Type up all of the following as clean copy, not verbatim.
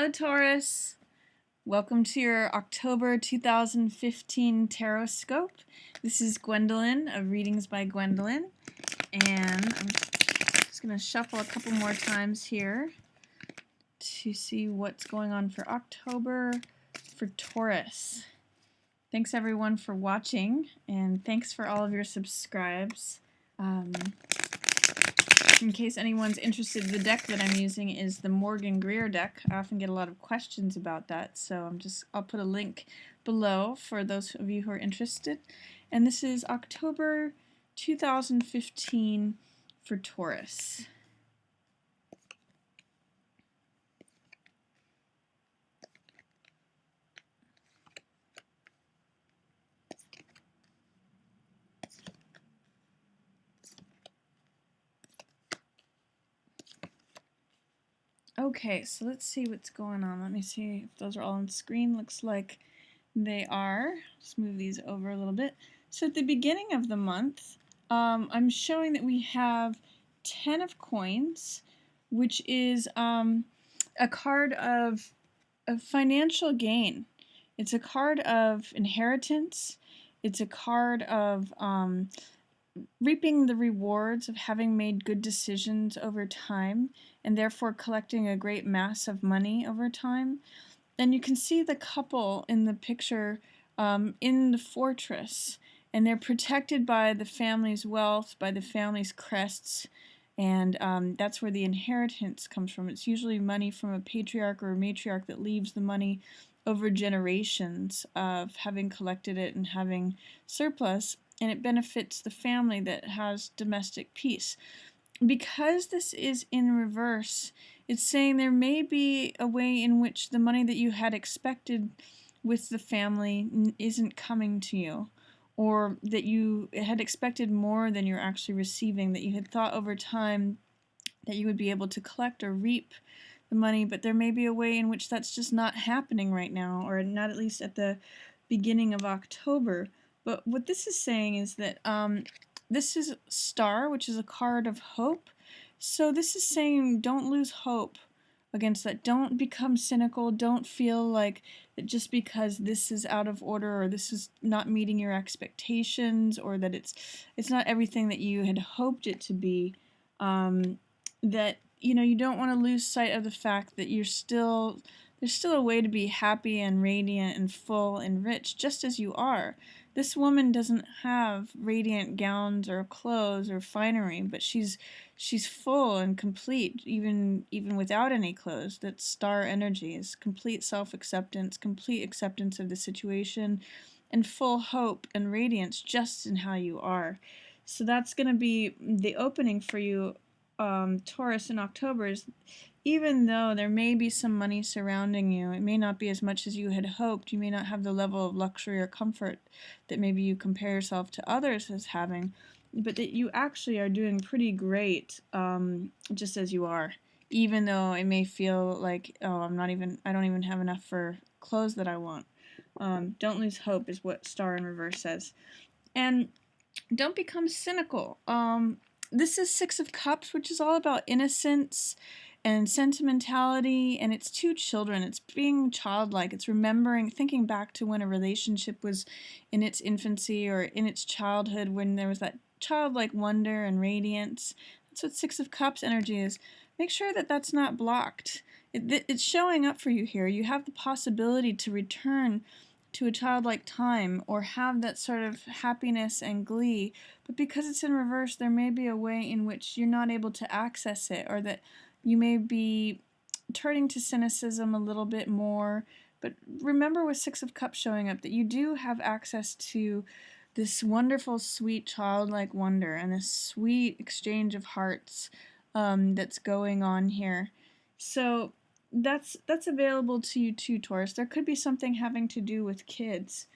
Hello, Taurus. Welcome to your October 2015 Tarotscope. This is Gwendolyn of Readings by Gwendolyn, and I'm just going to shuffle a couple more times here to see what's going on for October for Taurus. Thanks everyone for watching, and thanks for all of your subscribes. In case anyone's interested, the deck that I'm using is the Greer deck. I often get a lot of questions about that, so I'll put a link below for those of you who are interested. And this is October 2015 for Taurus. Okay, so let's see what's going on. Let me see if those are all on screen. Looks like they are. Just move these over a little bit. So at the beginning of the month, I'm showing that we have 10 of coins, which is a card of financial gain. It's a card of inheritance. It's a card of reaping the rewards of having made good decisions over time and therefore collecting a great mass of money over time. And you can see the couple in the picture in the fortress, and they're protected by the family's wealth, by the family's crests, and that's where the inheritance comes from. It's usually money from a patriarch or a matriarch that leaves the money over generations of having collected it and having surplus, and it benefits the family that has domestic peace. Because this is in reverse, it's saying there may be a way in which the money that you had expected with the family isn't coming to you, or that you had expected more than you're actually receiving, that you had thought over time that you would be able to collect or reap the money, but there may be a way in which that's just not happening right now, or not at least at the beginning of October. But what this is saying is that this is Star, which is a card of hope. So this is saying don't lose hope against that. Don't become cynical. Don't feel like that just because this is out of order or this is not meeting your expectations or that it's not everything that you had hoped it to be. That you don't want to lose sight of the fact that there's still a way to be happy and radiant and full and rich just as you are. This woman doesn't have radiant gowns or clothes or finery, but she's full and complete even without any clothes. That Star energy is complete self-acceptance, complete acceptance of the situation, and full hope and radiance just in how you are. So that's going to be the opening for you, Taurus, in October. Is even though there may be some money surrounding you, it may not be as much as you had hoped. You may not have the level of luxury or comfort that maybe you compare yourself to others as having, but that you actually are doing pretty great just as you are, even though it may feel like, oh, I don't even have enough for clothes that I want. Don't lose hope is what Star in reverse says. And don't become cynical. This is Six of Cups, which is all about innocence and sentimentality, and it's two children. It's being childlike. It's remembering, thinking back to when a relationship was in its infancy or in its childhood, when there was that childlike wonder and radiance. That's what Six of Cups energy is. Make sure that that's not blocked. It's showing up for you here. You have the possibility to return to a childlike time or have that sort of happiness and glee, but because it's in reverse, there may be a way in which you're not able to access it, or that you may be turning to cynicism a little bit more. But remember, with Six of Cups showing up, that you do have access to this wonderful, sweet, childlike wonder and this sweet exchange of hearts that's going on here. So that's available to you too, Taurus. There could be something having to do with kids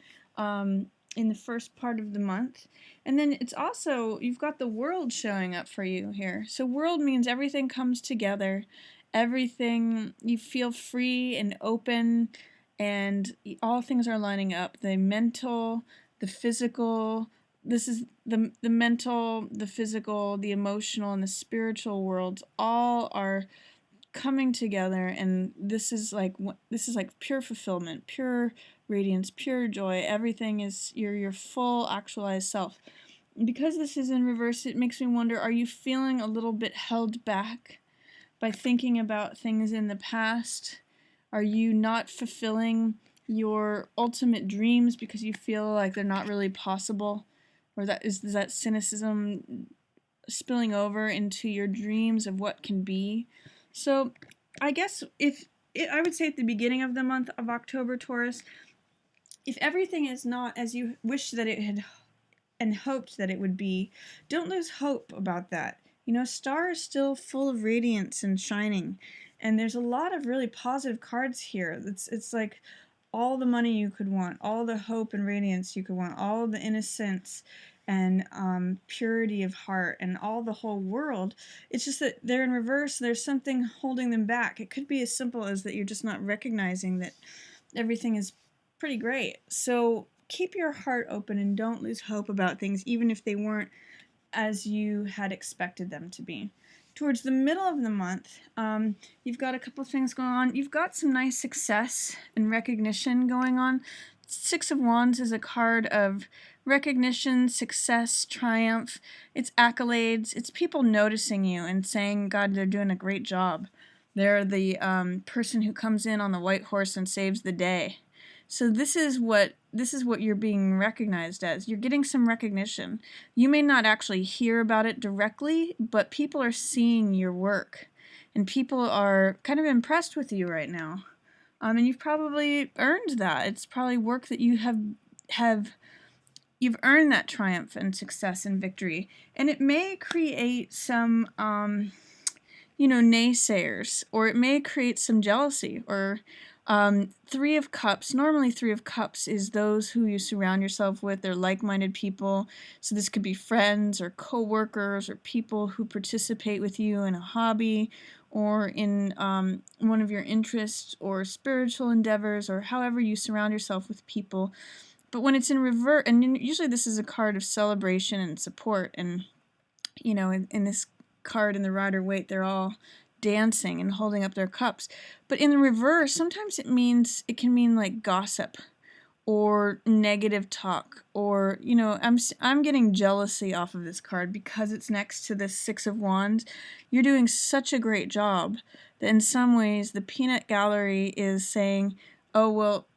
in the first part of the month. And then it's also, you've got the World showing up for you here. So World means everything comes together. Everything, you feel free and open, and all things are lining up. The mental, the physical, this is the mental, the physical, the emotional, and the spiritual worlds all are coming together, and this is like pure fulfillment, pure radiance, pure joy. Everything is your full actualized self. Because this is in reverse, it makes me wonder, are you feeling a little bit held back by thinking about things in the past? Are you not fulfilling your ultimate dreams because you feel like they're not really possible? Or is that cynicism spilling over into your dreams of what can be? So I guess I would say at the beginning of the month of October, Taurus, if everything is not as you wish that it had and hoped that it would be, don't lose hope about that. You know, Star is still full of radiance and shining, and there's a lot of really positive cards here. It's like all the money you could want, all the hope and radiance you could want, all the innocence and purity of heart, and all the whole world. It's just that they're in reverse. There's something holding them back. It could be as simple as that you're just not recognizing that everything is pretty great. So keep your heart open and don't lose hope about things, even if they weren't as you had expected them to be. Towards the middle of the month, you've got a couple things going on. You've got some nice success and recognition going on. Six of Wands is a card of recognition, success, triumph. It's accolades. It's people noticing you and saying, God, they're doing a great job. They're the person who comes in on the white horse and saves the day. So this is what you're being recognized as. You're getting some recognition. You may not actually hear about it directly, but people are seeing your work, and people are kind of impressed with you right now. And you've probably earned that. It's probably work that you you've earned that triumph and success and victory, and it may create some naysayers, or it may create some jealousy, or Three of Cups. Normally, Three of Cups is those who you surround yourself with. They're like-minded people. So this could be friends or co-workers or people who participate with you in a hobby or in one of your interests or spiritual endeavors, or however you surround yourself with people. But when it's in reverse, and usually this is a card of celebration and support, and in this card in the Rider-Waite, they're all dancing and holding up their cups. But in the reverse, sometimes it can mean like gossip or negative talk, or I'm getting jealousy off of this card because it's next to this Six of Wands. You're doing such a great job that in some ways the peanut gallery is saying, oh well,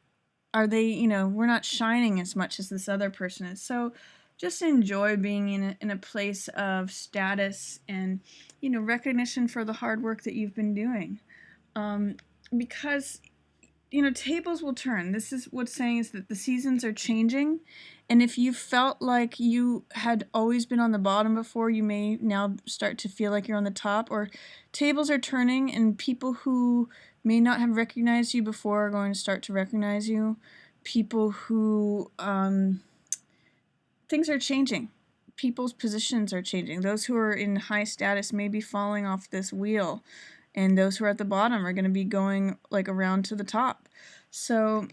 are they, we're not shining as much as this other person is. So just enjoy being in a place of status and, recognition for the hard work that you've been doing. Because, tables will turn. This is what's saying, is that the seasons are changing. And if you felt like you had always been on the bottom before, you may now start to feel like you're on the top. Or tables are turning, and people who may not have recognized you before are going to start to recognize you. People who, things are changing. People's positions are changing. Those who are in high status may be falling off this wheel, and those who are at the bottom are going to be going like around to the top. So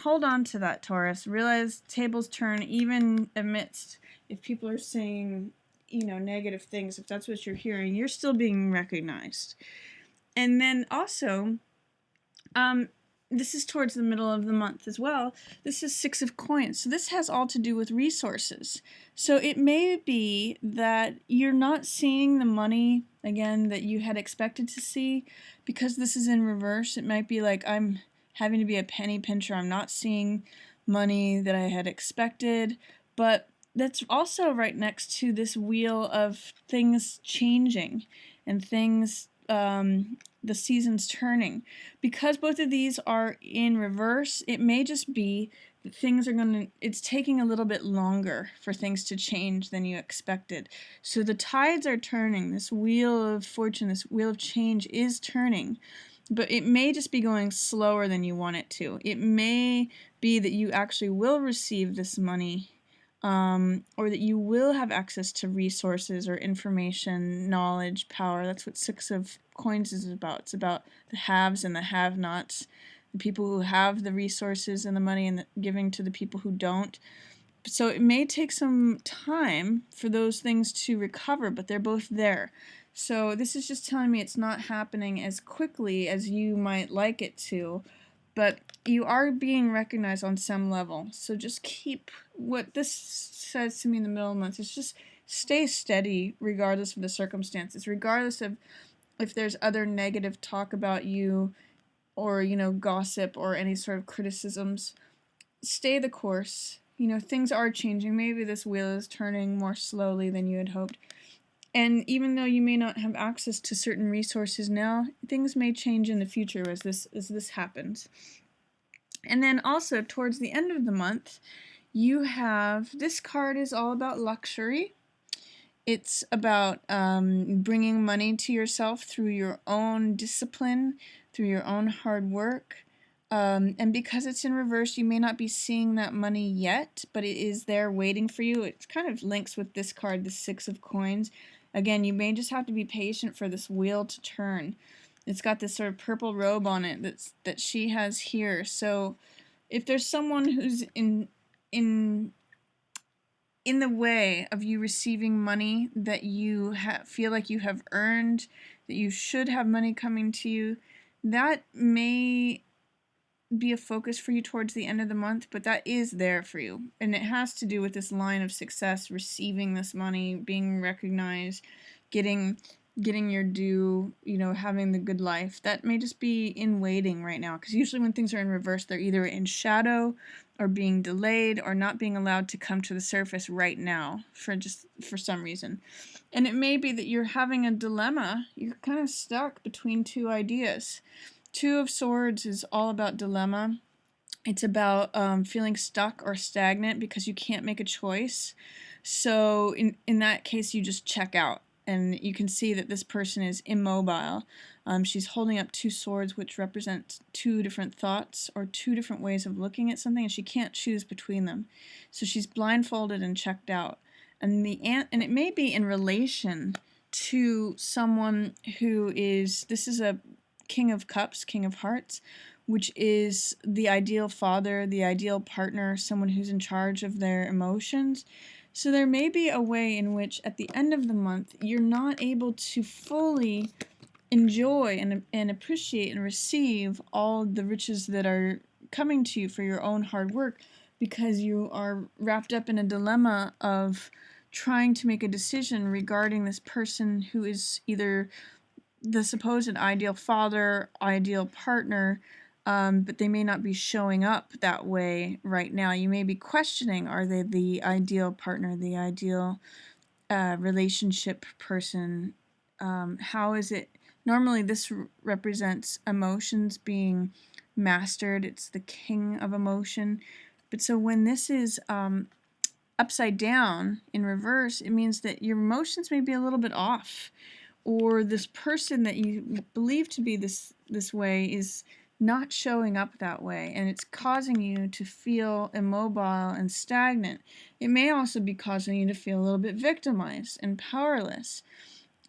hold on to that, Taurus. Realize tables turn even amidst, if people are saying, negative things, if that's what you're hearing, you're still being recognized. And then also, this is towards the middle of the month as well. This is Six of Coins. So this has all to do with resources. So it may be that you're not seeing the money, again, that you had expected to see, because this is in reverse. It might be like, I'm having to be a penny pincher. I'm not seeing money that I had expected. But that's also right next to this wheel of things changing and things, the seasons turning. Because both of these are in reverse, it may just be that it's taking a little bit longer for things to change than you expected. So the tides are turning. This wheel of fortune, this wheel of change is turning. But it may just be going slower than you want it to. It may be that you actually will receive this money, or that you will have access to resources or information, knowledge, power. That's what Six of Coins is about. It's about the haves and the have-nots, the people who have the resources and the money, and giving to the people who don't. So it may take some time for those things to recover, but they're both there. So this is just telling me it's not happening as quickly as you might like it to, but you are being recognized on some level. So just keep, what this says to me in the middle of the month is just stay steady regardless of the circumstances, regardless of if there's other negative talk about you or, gossip or any sort of criticisms. Stay the course. Things are changing. Maybe this wheel is turning more slowly than you had hoped. And even though you may not have access to certain resources now, things may change in the future as this happens. And then also towards the end of the month, you have, this card is all about luxury. It's about bringing money to yourself through your own discipline, through your own hard work. And because it's in reverse, you may not be seeing that money yet, but it is there waiting for you. It kind of links with this card, the Six of Coins. Again, you may just have to be patient for this wheel to turn. It's got this sort of purple robe on it that she has here. So if there's someone who's in the way of you receiving money that you feel like you have earned, that you should have money coming to you, that may be a focus for you towards the end of the month, but that is there for you. And it has to do with this line of success, receiving this money, being recognized, getting your due, having the good life. That may just be in waiting right now, because usually when things are in reverse, they're either in shadow or being delayed or not being allowed to come to the surface right now for some reason. And it may be that you're having a dilemma. You're kind of stuck between two ideas. Two of Swords is all about dilemma. It's about feeling stuck or stagnant because you can't make a choice. So in that case, you just check out. And you can see that this person is immobile. She's holding up two swords, which represent two different thoughts or two different ways of looking at something, and she can't choose between them. So she's blindfolded and checked out. And it may be in relation to someone who is, this is a King of Cups, King of Hearts, which is the ideal father, the ideal partner, someone who's in charge of their emotions. So there may be a way in which at the end of the month you're not able to fully enjoy and appreciate and receive all the riches that are coming to you for your own hard work, because you are wrapped up in a dilemma of trying to make a decision regarding this person who is either the supposed ideal father, ideal partner, but they may not be showing up that way right now. You may be questioning, are they the ideal partner, the ideal relationship person? How is it? Normally this represents emotions being mastered. It's the king of emotion. But so when this is upside down in reverse, it means that your emotions may be a little bit off, or this person that you believe to be this way is not showing up that way, and it's causing you to feel immobile and stagnant. It may also be causing you to feel a little bit victimized and powerless.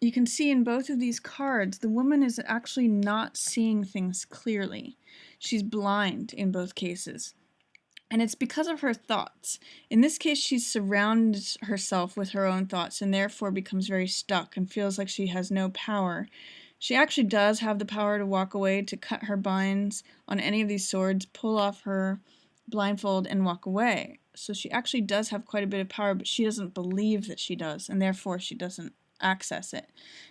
You can see in both of these cards, the woman is actually not seeing things clearly. She's blind in both cases. And it's because of her thoughts. In this case, she surrounds herself with her own thoughts and therefore becomes very stuck and feels like she has no power. She actually does have the power to walk away, to cut her binds on any of these swords, pull off her blindfold, and walk away. So she actually does have quite a bit of power, but she doesn't believe that she does, and therefore she doesn't access it.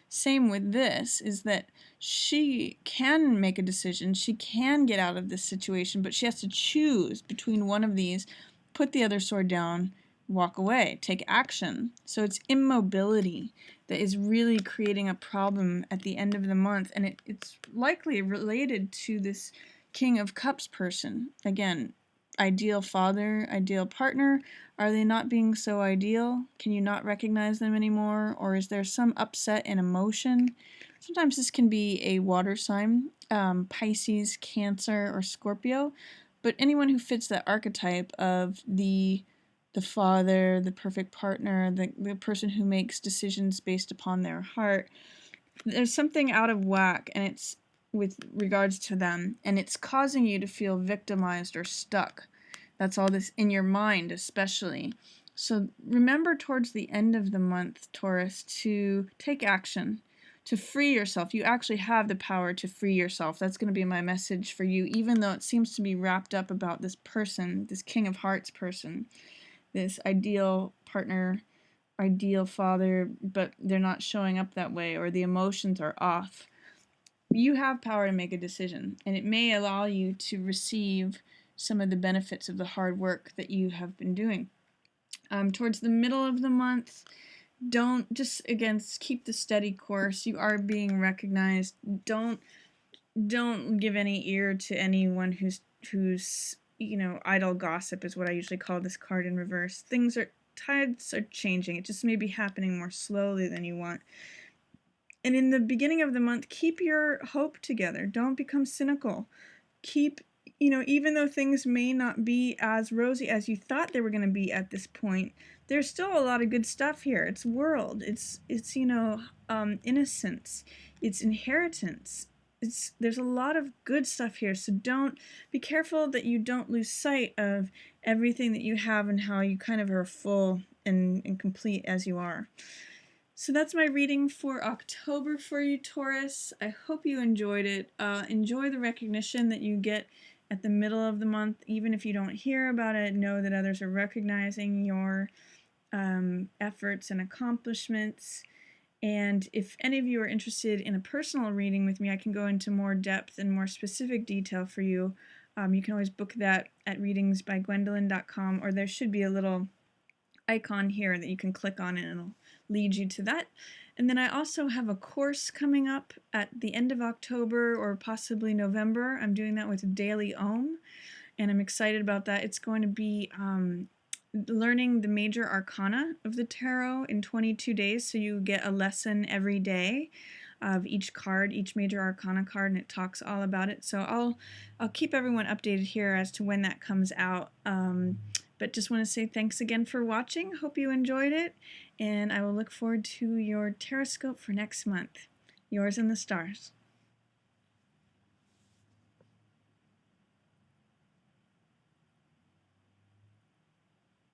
Same with this, is that she can make a decision, she can get out of this situation, but she has to choose between one of these, put the other sword down, walk away, take action. So it's immobility that is really creating a problem at the end of the month, and it's likely related to this King of Cups person. Again, ideal father, ideal partner. Are they not being so ideal? Can you not recognize them anymore? Or is there some upset in emotion? Sometimes this can be a water sign, Pisces, Cancer, or Scorpio. But anyone who fits that archetype of the father, the perfect partner, the person who makes decisions based upon their heart, there's something out of whack, and it's with regards to them, and it's causing you to feel victimized or stuck. That's all this in your mind, especially. So remember towards the end of the month, Taurus, to take action. to free yourself. You actually have the power to free yourself. That's going to be my message for you, even though it seems to be wrapped up about this person, this King of Hearts person, this ideal partner, ideal father, but they're not showing up that way, or the emotions are off. You have power to make a decision, and it may allow you to receive some of the benefits of the hard work that you have been doing. Towards the middle of the month, don't just, again, keep the steady course. You are being recognized. Don't give any ear to anyone who's idle gossip is what I usually call this card in reverse. Tides are changing. It just may be happening more slowly than you want. And in the beginning of the month, keep your hope together. Don't become cynical. Keep, even though things may not be as rosy as you thought they were going to be at this point, there's still a lot of good stuff here. It's world. It's innocence. It's inheritance. There's a lot of good stuff here. So be careful that you don't lose sight of everything that you have and how you kind of are full and complete as you are. So that's my reading for October for you, Taurus. I hope you enjoyed it. Enjoy the recognition that you get at the middle of the month. Even if you don't hear about it, know that others are recognizing your efforts and accomplishments. And if any of you are interested in a personal reading with me, I can go into more depth and more specific detail for you. You can always book that at readingsbygwendolyn.com, or there should be a little icon here that you can click on and it'll lead you to that. And then I also have a course coming up at the end of October or possibly November. I'm doing that with Daily Ohm, and I'm excited about that. It's going to be learning the major arcana of the tarot in 22 days, so you get a lesson every day of each card, each major arcana card, and it talks all about it. So I'll keep everyone updated here as to when that comes out. But just want to say thanks again for watching. Hope you enjoyed it, and I will look forward to your Tarotscope for next month. Yours in the stars.